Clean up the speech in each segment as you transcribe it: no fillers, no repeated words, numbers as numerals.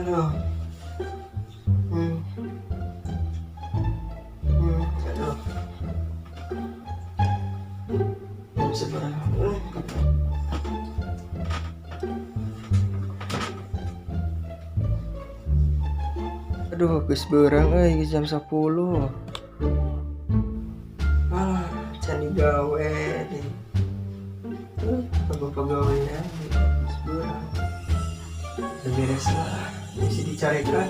Aduh. Aduh. Bisa barang. Aduh, geus beurang geus jam 10. Candi gawe nih. Pegawaian geus beurang. Beres lah, bisa dicarikan.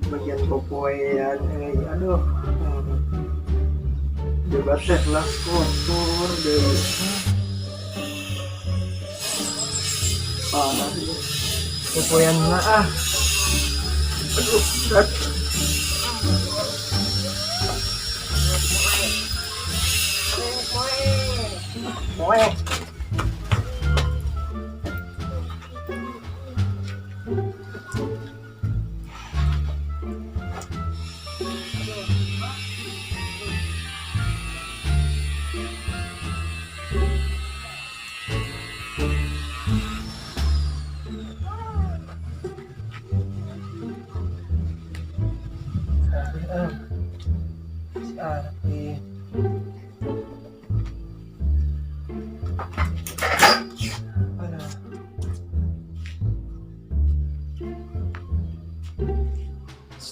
Bagian popoyan, aduh, debatnya lah kotor deh. Parah sih. Popoyan lah aduh berat.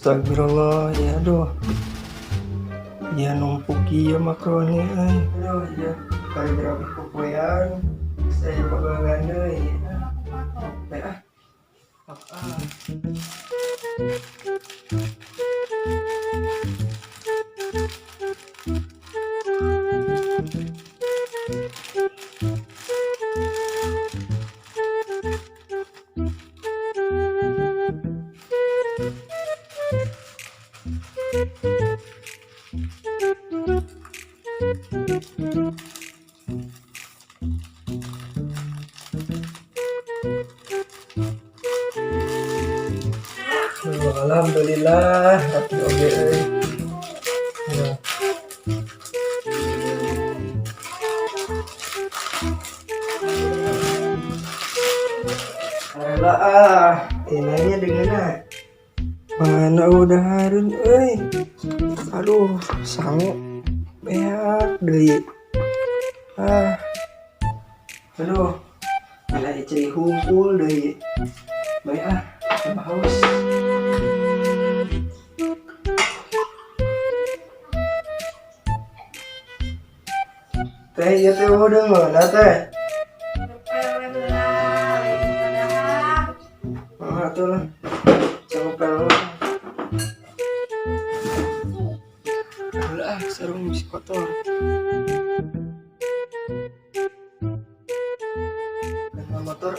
Astagfirullah, ya aduh. Ya numpuk ya makroni aduh ya kali berapa popoyan saya pegangan deui alhamdulillah tapi oke ini dengan mana udah harun aduh sangu beak deui aduh mana ceri hunkul deui bae haus teh ya teh udah mana teh atuh lah copel lah sarung bisa kotor dengan motor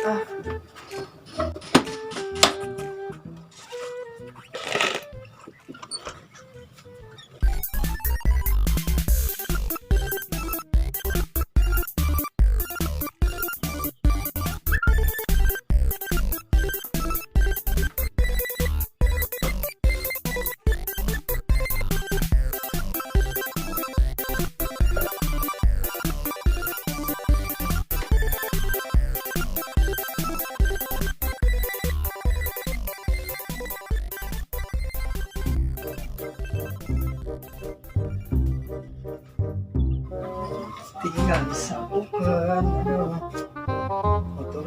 tinggal disapukan aduh motor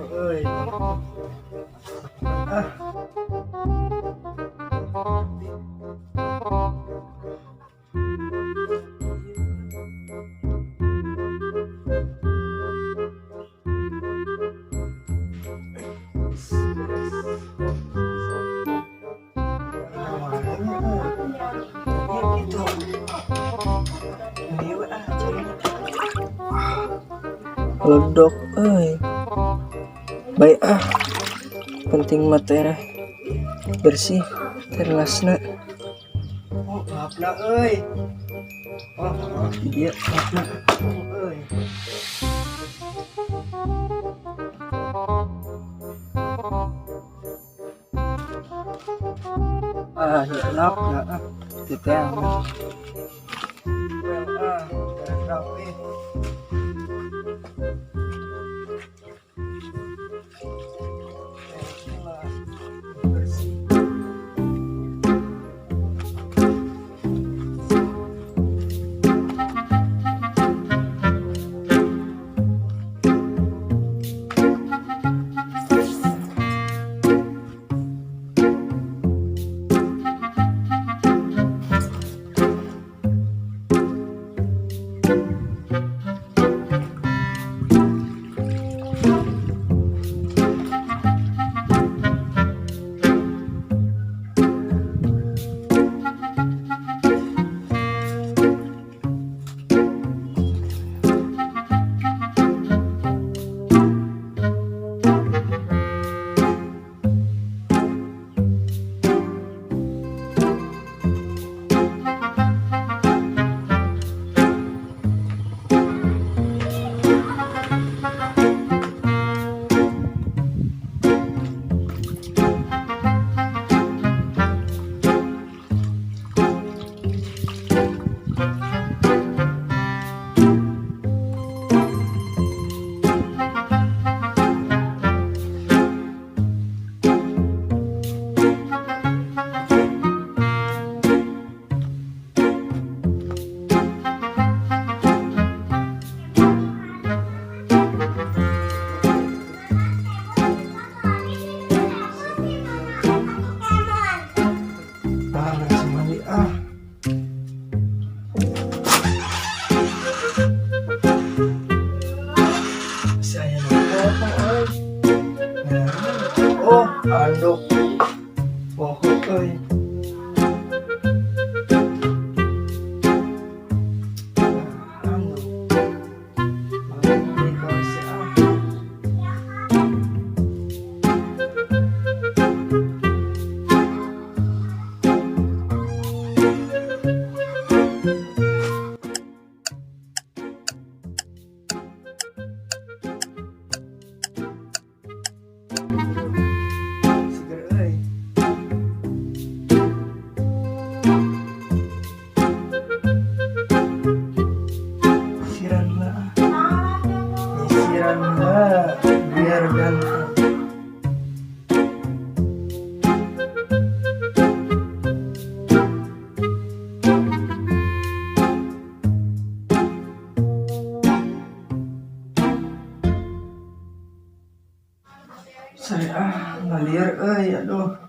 ledok baik penting materi bersih terlasna maafna maaf dia maafna Hitunap na titeng. Rapi. Versi. Andok pohon euy. Biar ganteng. Saya ngalir aduh.